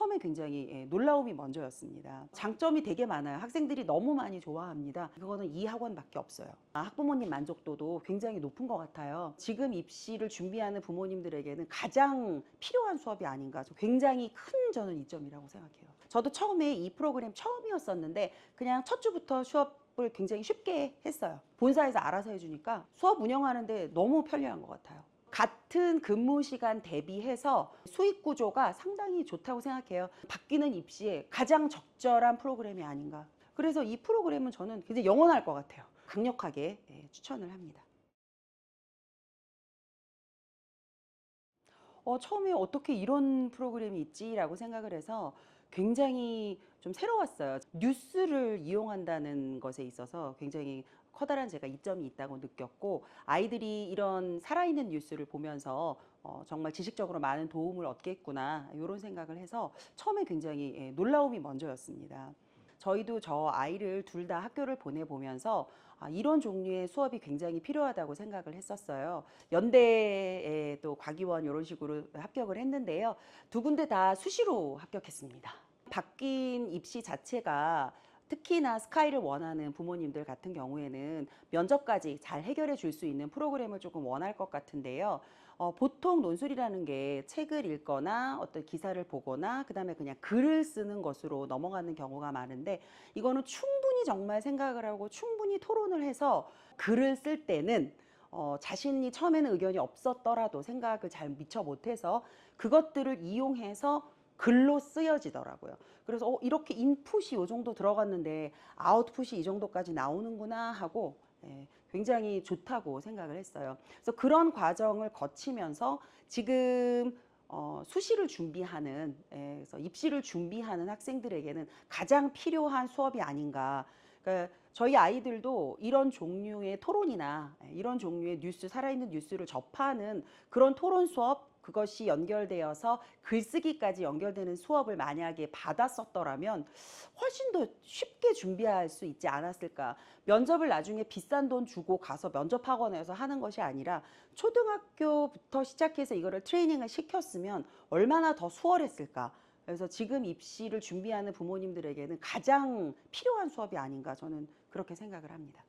처음에 굉장히 놀라움이 먼저였습니다. 장점이 되게 많아요. 학생들이 너무 많이 좋아합니다. 그거는 이 학원밖에 없어요. 학부모님 만족도도 굉장히 높은 것 같아요. 지금 입시를 준비하는 부모님들에게는 가장 필요한 수업이 아닌가. 굉장히 큰 저는 이점이라고 생각해요. 저도 처음에 이 프로그램 처음이었었는데 그냥 첫 주부터 수업을 굉장히 쉽게 했어요. 본사에서 알아서 해주니까 수업 운영하는데 너무 편리한 것 같아요. 같은 근무 시간 대비해서 수익 구조가 상당히 좋다고 생각해요. 바뀌는 입시에 가장 적절한 프로그램이 아닌가. 그래서 이 프로그램은 저는 굉장히 영원할 것 같아요. 강력하게 추천을 합니다. 처음에 어떻게 이런 프로그램이 있지라고 생각을 해서 굉장히 좀 새로웠어요. 뉴스를 이용한다는 것에 있어서 굉장히 커다란 제가 이점이 있다고 느꼈고, 아이들이 이런 살아있는 뉴스를 보면서 정말 지식적으로 많은 도움을 얻겠구나 이런 생각을 해서 처음에 굉장히 놀라움이 먼저였습니다. 저희도 저 아이를 둘 다 학교를 보내보면서 이런 종류의 수업이 굉장히 필요하다고 생각을 했었어요. 연대에 또 과기원 이런 식으로 합격을 했는데요. 두 군데 다 수시로 합격했습니다. 바뀐 입시 자체가 특히나 스카이를 원하는 부모님들 같은 경우에는 면접까지 잘 해결해 줄 수 있는 프로그램을 조금 원할 것 같은데요. 보통 논술이라는 게 책을 읽거나 어떤 기사를 보거나 그다음에 그냥 글을 쓰는 것으로 넘어가는 경우가 많은데, 이거는 충분히 정말 생각을 하고 충분히 토론을 해서 글을 쓸 때는 자신이 처음에는 의견이 없었더라도 생각을 잘 미처 못해서 그것들을 이용해서 글로 쓰여지더라고요. 그래서 이렇게 인풋이 이 정도 들어갔는데 아웃풋이 이 정도까지 나오는구나 하고 굉장히 좋다고 생각을 했어요. 그래서 그런 과정을 거치면서 지금 수시를 준비하는, 그래서 입시를 준비하는 학생들에게는 가장 필요한 수업이 아닌가. 그러니까 저희 아이들도 이런 종류의 토론이나 이런 종류의 뉴스, 살아있는 뉴스를 접하는 그런 토론 수업, 그것이 연결되어서 글쓰기까지 연결되는 수업을 만약에 받았었더라면 훨씬 더 쉽게 준비할 수 있지 않았을까. 면접을 나중에 비싼 돈 주고 가서 면접학원에서 하는 것이 아니라 초등학교부터 시작해서 이거를 트레이닝을 시켰으면 얼마나 더 수월했을까. 그래서 지금 입시를 준비하는 부모님들에게는 가장 필요한 수업이 아닌가, 저는 그렇게 생각을 합니다.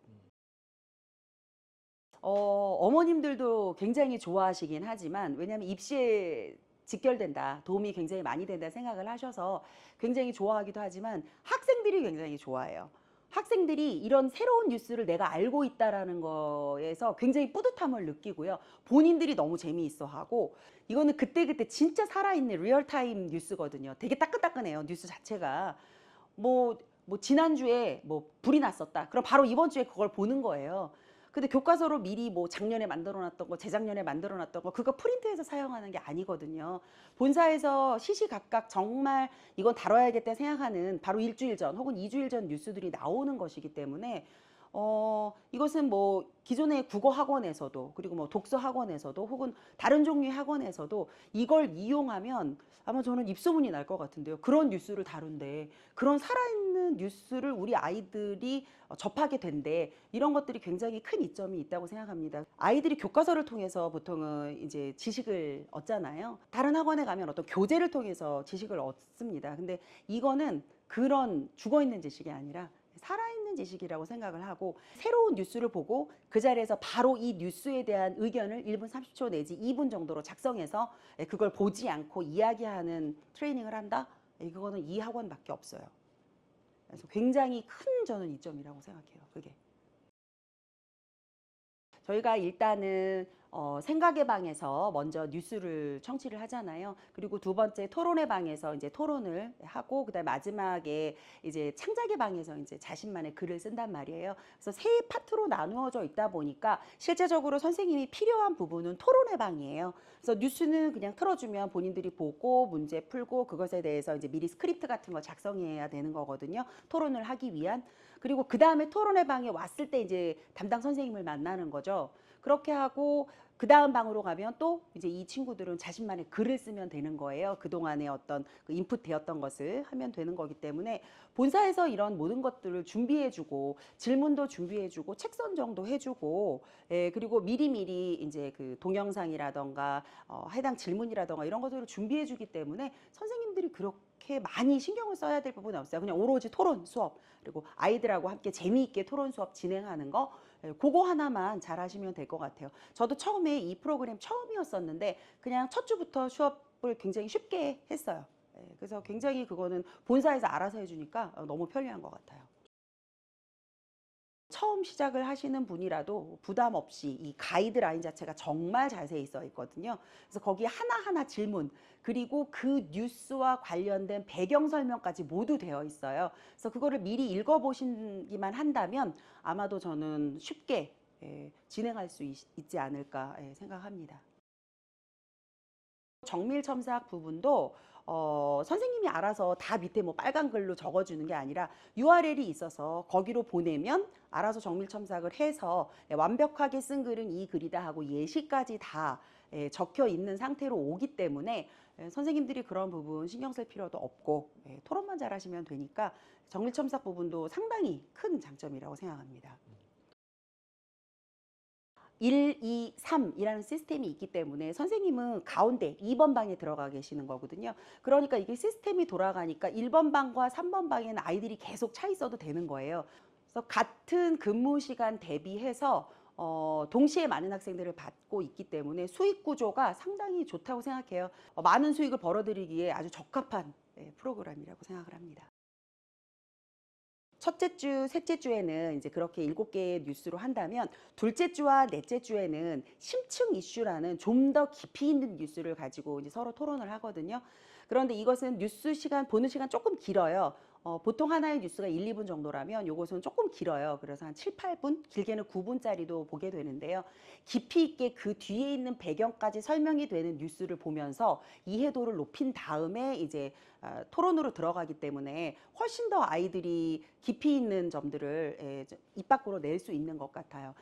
어머님들도 굉장히 좋아하시긴 하지만, 왜냐하면 입시에 직결된다, 도움이 굉장히 많이 된다 생각을 하셔서 굉장히 좋아하기도 하지만, 학생들이 굉장히 좋아해요. 학생들이 이런 새로운 뉴스를 내가 알고 있다라는 거에서 굉장히 뿌듯함을 느끼고요. 본인들이 너무 재미있어 하고, 이거는 그때그때 진짜 살아있는 리얼타임 뉴스거든요. 되게 따끈따끈해요, 뉴스 자체가. 뭐 지난주에 뭐 불이 났었다. 그럼 바로 이번 주에 그걸 보는 거예요. 근데 교과서로 미리 뭐 작년에 만들어 놨던 거, 재작년에 만들어 놨던 거, 그거 프린트해서 사용하는 게 아니거든요. 본사에서 시시각각 정말 이건 다뤄야겠다 생각하는 바로 일주일 전 혹은 2주일 전 뉴스들이 나오는 것이기 때문에 이것은 뭐 기존의 국어 학원에서도, 그리고 뭐 독서 학원에서도, 혹은 다른 종류의 학원에서도 이걸 이용하면 아마 저는 입소문이 날 것 같은데요. 그런 뉴스를 다룬대, 그런 살아있는 뉴스를 우리 아이들이 접하게 된대. 이런 것들이 굉장히 큰 이점이 있다고 생각합니다. 아이들이 교과서를 통해서 보통은 이제 지식을 얻잖아요. 다른 학원에 가면 어떤 교재를 통해서 지식을 얻습니다. 근데 이거는 그런 죽어있는 지식이 아니라 살아있는 지식이라고 생각을 하고, 새로운 뉴스를 보고 그 자리에서 바로 이 뉴스에 대한 의견을 1분 30초 내지 2분 정도로 작성해서 그걸 보지 않고 이야기하는 트레이닝을 한다? 그거는 이 학원밖에 없어요. 그래서 굉장히 큰 저는 이점이라고 생각해요, 그게. 저희가 일단은 생각의 방에서 먼저 뉴스를 청취를 하잖아요. 그리고 두 번째 토론의 방에서 이제 토론을 하고, 그다음에 마지막에 이제 창작의 방에서 이제 자신만의 글을 쓴단 말이에요. 그래서 세 파트로 나누어져 있다 보니까 실제적으로 선생님이 필요한 부분은 토론의 방이에요. 그래서 뉴스는 그냥 틀어주면 본인들이 보고 문제 풀고 그것에 대해서 이제 미리 스크립트 같은 거 작성해야 되는 거거든요. 토론을 하기 위한. 그리고 그 다음에 토론의 방에 왔을 때 이제 담당 선생님을 만나는 거죠. 그렇게 하고 그 다음 방으로 가면 또 이제 이 친구들은 자신만의 글을 쓰면 되는 거예요. 그동안에 어떤 그 인풋 되었던 것을 하면 되는 거기 때문에 본사에서 이런 모든 것들을 준비해주고, 질문도 준비해주고, 책 선정도 해주고, 그리고 미리미리 이제 그 동영상이라던가 해당 질문이라던가 이런 것들을 준비해주기 때문에 선생님들이 그렇게 그렇게 많이 신경을 써야 될 부분은 없어요. 그냥 오로지 토론 수업, 그리고 아이들하고 함께 재미있게 토론 수업 진행하는 거, 그거 하나만 잘 하시면 될 것 같아요. 저도 처음에 이 프로그램 처음이었었는데 그냥 첫 주부터 수업을 굉장히 쉽게 했어요. 그래서 굉장히 그거는 본사에서 알아서 해주니까 너무 편리한 것 같아요. 처음 시작을 하시는 분이라도 부담 없이 이 가이드라인 자체가 정말 자세히 써 있거든요. 그래서 거기 하나하나 질문, 그리고 그 뉴스와 관련된 배경 설명까지 모두 되어 있어요. 그래서 그거를 미리 읽어보시기만 한다면 아마도 저는 쉽게 진행할 수 있지 않을까 생각합니다. 정밀 첨삭 부분도 선생님이 알아서 다 밑에 뭐 빨간 글로 적어주는 게 아니라 URL이 있어서 거기로 보내면 알아서 정밀 첨삭을 해서 완벽하게 쓴 글은 이 글이다 하고 예시까지 다 적혀 있는 상태로 오기 때문에 선생님들이 그런 부분 신경 쓸 필요도 없고 토론만 잘하시면 되니까 정밀 첨삭 부분도 상당히 큰 장점이라고 생각합니다. 1, 2, 3이라는 시스템이 있기 때문에 선생님은 가운데 2번 방에 들어가 계시는 거거든요. 그러니까 이게 시스템이 돌아가니까 1번 방과 3번 방에는 아이들이 계속 차 있어도 되는 거예요. 그래서 같은 근무 시간 대비해서 동시에 많은 학생들을 받고 있기 때문에 수익 구조가 상당히 좋다고 생각해요. 많은 수익을 벌어들이기에 아주 적합한 프로그램이라고 생각을 합니다. 첫째 주, 셋째 주에는 이제 그렇게 7개의 뉴스로 한다면 둘째 주와 넷째 주에는 심층 이슈라는 좀 더 깊이 있는 뉴스를 가지고 이제 서로 토론을 하거든요. 그런데 이것은 뉴스 시간, 보는 시간 조금 길어요. 보통 하나의 뉴스가 1, 2분 정도라면 이것은 조금 길어요. 그래서 한 7, 8분, 길게는 9분짜리도 보게 되는데요. 깊이 있게 그 뒤에 있는 배경까지 설명이 되는 뉴스를 보면서 이해도를 높인 다음에 이제 토론으로 들어가기 때문에 훨씬 더 아이들이 깊이 있는 점들을 입 밖으로 낼 수 있는 것 같아요.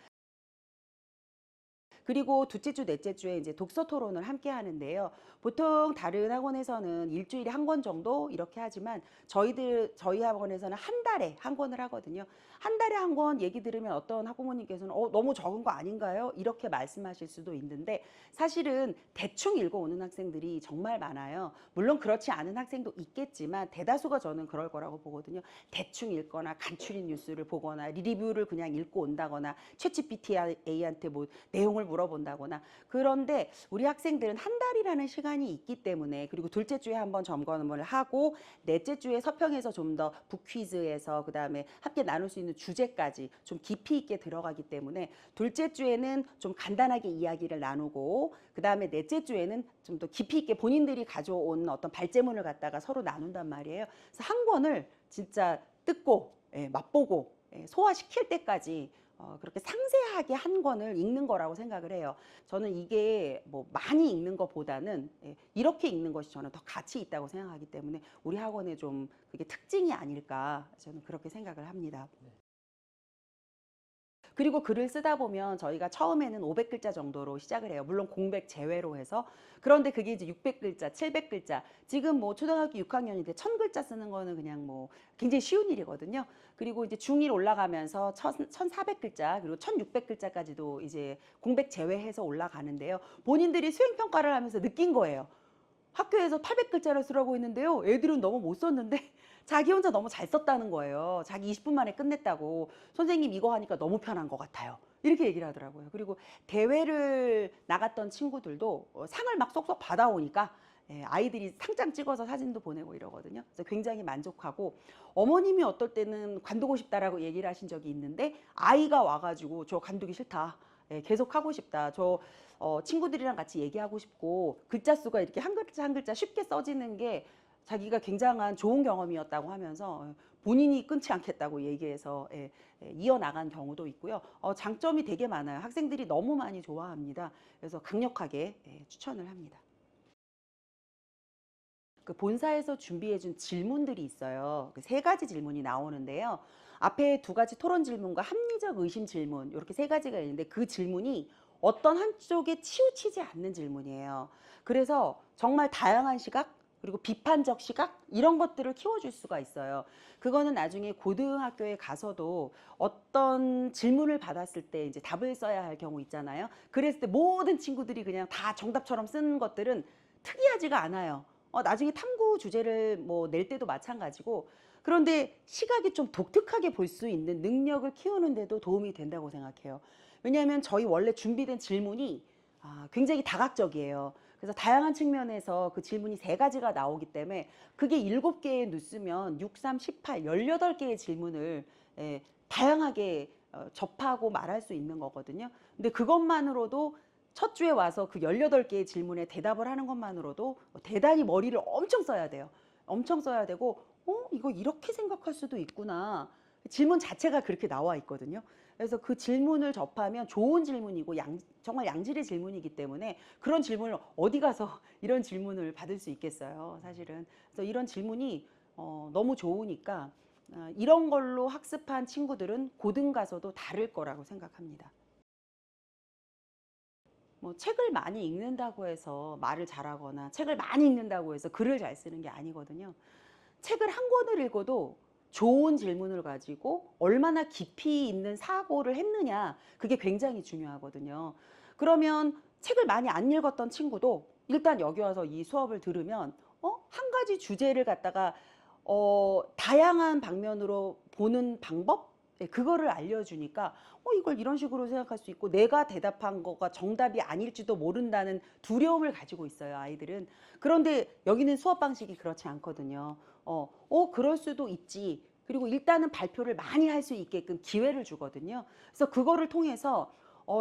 그리고 둘째 주, 넷째 주에 이제 독서 토론을 함께 하는데요. 보통 다른 학원에서는 일주일에 한 권 정도 이렇게 하지만 저희 학원에서는 한 달에 한 권을 하거든요. 한 달에 한 권 얘기 들으면 어떤 학부모님께서는 너무 적은 거 아닌가요? 이렇게 말씀하실 수도 있는데 사실은 대충 읽어오는 학생들이 정말 많아요. 물론 그렇지 않은 학생도 있겠지만 대다수가 저는 그럴 거라고 보거든요. 대충 읽거나 간추린 뉴스를 보거나 리뷰를 그냥 읽고 온다거나 챗GPT한테 뭐 내용을 물어본다거나. 그런데 우리 학생들은 한 달이라는 시간이 있기 때문에, 그리고 둘째 주에 한번 점검을 하고 넷째 주에 서평에서 좀 더 북퀴즈에서 그다음에 함께 나눌 수 있는 주제까지 좀 깊이 있게 들어가기 때문에 둘째 주에는 좀 간단하게 이야기를 나누고 그다음에 넷째 주에는 좀 더 깊이 있게 본인들이 가져온 어떤 발제문을 갖다가 서로 나눈단 말이에요. 그래서 한 권을 진짜 뜯고 맛보고 소화시킬 때까지 그렇게 상세하게 한 권을 읽는 거라고 생각을 해요. 저는 이게 뭐 많이 읽는 것보다는 이렇게 읽는 것이 저는 더 가치 있다고 생각하기 때문에 우리 학원의 좀 그게 특징이 아닐까 저는 그렇게 생각을 합니다. 그리고 글을 쓰다 보면 저희가 처음에는 500글자 정도로 시작을 해요. 물론 공백 제외로 해서. 그런데 그게 이제 600글자, 700글자. 지금 뭐 초등학교 6학년인데 1000글자 쓰는 거는 그냥 뭐 굉장히 쉬운 일이거든요. 그리고 이제 중1 올라가면서 1400글자, 그리고 1600글자까지도 이제 공백 제외해서 올라가는데요. 본인들이 수행평가를 하면서 느낀 거예요. 학교에서 800글자를 쓰라고 했는데요. 애들은 너무 못 썼는데 자기 혼자 너무 잘 썼다는 거예요. 자기 20분 만에 끝냈다고. 선생님 이거 하니까 너무 편한 것 같아요. 이렇게 얘기를 하더라고요. 그리고 대회를 나갔던 친구들도 상을 막 쏙쏙 받아오니까 아이들이 상장 찍어서 사진도 보내고 이러거든요. 그래서 굉장히 만족하고, 어머님이 어떨 때는 관두고 싶다라고 얘기를 하신 적이 있는데 아이가 와가지고 저 관두기 싫다. 계속 하고 싶다. 저 친구들이랑 같이 얘기하고 싶고, 글자 수가 이렇게 한 글자 한 글자 쉽게 써지는 게 자기가 굉장한 좋은 경험이었다고 하면서 본인이 끊지 않겠다고 얘기해서 이어나간 경우도 있고요. 장점이 되게 많아요. 학생들이 너무 많이 좋아합니다. 그래서 강력하게 추천을 합니다. 그 본사에서 준비해준 질문들이 있어요. 그 3가지 질문이 나오는데요. 앞에 2가지 토론 질문과 합리적 의심 질문, 이렇게 3가지가 있는데 그 질문이 어떤 한쪽에 치우치지 않는 질문이에요. 그래서 정말 다양한 시각, 그리고 비판적 시각, 이런 것들을 키워줄 수가 있어요. 그거는 나중에 고등학교에 가서도 어떤 질문을 받았을 때 이제 답을 써야 할 경우 있잖아요. 그랬을 때 모든 친구들이 그냥 다 정답처럼 쓴 것들은 특이하지가 않아요. 나중에 탐구 주제를 뭐 낼 때도 마찬가지고, 그런데 시각이 좀 독특하게 볼 수 있는 능력을 키우는 데도 도움이 된다고 생각해요. 왜냐하면 저희 원래 준비된 질문이 굉장히 다각적이에요. 그래서 다양한 측면에서 그 질문이 세 가지가 나오기 때문에 그게 7개의 뉴스면 6, 3, 18, 18개의 질문을 다양하게 접하고 말할 수 있는 거거든요. 근데 그것만으로도 첫 주에 와서 그 18개의 질문에 대답을 하는 것만으로도 대단히 머리를 엄청 써야 돼요. 엄청 써야 되고, 이거 이렇게 생각할 수도 있구나. 질문 자체가 그렇게 나와 있거든요. 그래서 그 질문을 접하면 좋은 질문이고 정말 양질의 질문이기 때문에 그런 질문을 어디 가서 이런 질문을 받을 수 있겠어요, 사실은. 그래서 이런 질문이 너무 좋으니까 이런 걸로 학습한 친구들은 고등 가서도 다를 거라고 생각합니다. 뭐 책을 많이 읽는다고 해서 말을 잘하거나 책을 많이 읽는다고 해서 글을 잘 쓰는 게 아니거든요. 책을 한 권을 읽어도 좋은 질문을 가지고 얼마나 깊이 있는 사고를 했느냐, 그게 굉장히 중요하거든요. 그러면 책을 많이 안 읽었던 친구도 일단 여기 와서 이 수업을 들으면 한 가지 주제를 갖다가 다양한 방면으로 보는 방법? 그거를 알려주니까 이걸 이런 식으로 생각할 수 있고 내가 대답한 거가 정답이 아닐지도 모른다는 두려움을 가지고 있어요, 아이들은. 그런데 여기는 수업 방식이 그렇지 않거든요. 그럴 수도 있지. 그리고 일단은 발표를 많이 할 수 있게끔 기회를 주거든요. 그래서 그거를 통해서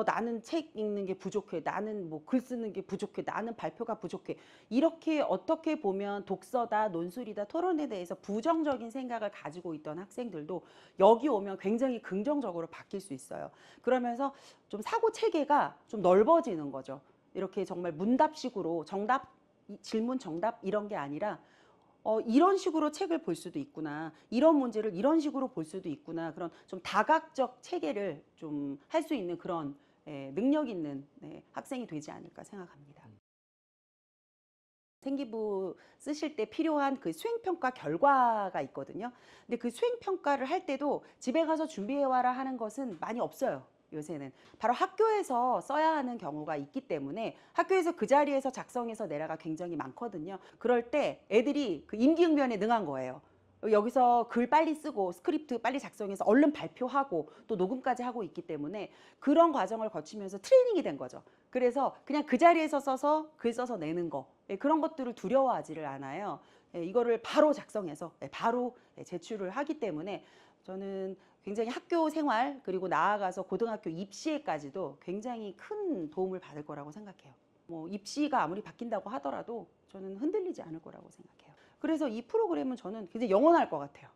나는 책 읽는 게 부족해. 나는 뭐 글 쓰는 게 부족해. 나는 발표가 부족해. 이렇게 어떻게 보면 독서다, 논술이다, 토론에 대해서 부정적인 생각을 가지고 있던 학생들도 여기 오면 굉장히 긍정적으로 바뀔 수 있어요. 그러면서 좀 사고 체계가 좀 넓어지는 거죠. 이렇게 정말 문답식으로 정답, 질문 정답 이런 게 아니라 이런 식으로 책을 볼 수도 있구나. 이런 문제를 이런 식으로 볼 수도 있구나. 그런 좀 다각적 체계를 좀 할 수 있는 그런 능력 있는 학생이 되지 않을까 생각합니다. 생기부 쓰실 때 필요한 그 수행평가 결과가 있거든요. 근데 그 수행평가를 할 때도 집에 가서 준비해와라 하는 것은 많이 없어요, 요새는. 바로 학교에서 써야 하는 경우가 있기 때문에 학교에서 그 자리에서 작성해서 내라가 굉장히 많거든요. 그럴 때 애들이 그 임기응변에 능한 거예요. 여기서 글 빨리 쓰고 스크립트 빨리 작성해서 얼른 발표하고 또 녹음까지 하고 있기 때문에 그런 과정을 거치면서 트레이닝이 된 거죠. 그래서 그냥 그 자리에서 써서 글 써서 내는 거, 그런 것들을 두려워하지를 않아요. 이거를 바로 작성해서 바로 제출을 하기 때문에 저는 굉장히 학교 생활 그리고 나아가서 고등학교 입시에까지도 굉장히 큰 도움을 받을 거라고 생각해요. 뭐 입시가 아무리 바뀐다고 하더라도 저는 흔들리지 않을 거라고 생각해요. 그래서 이 프로그램은 저는 굉장히 영원할 것 같아요.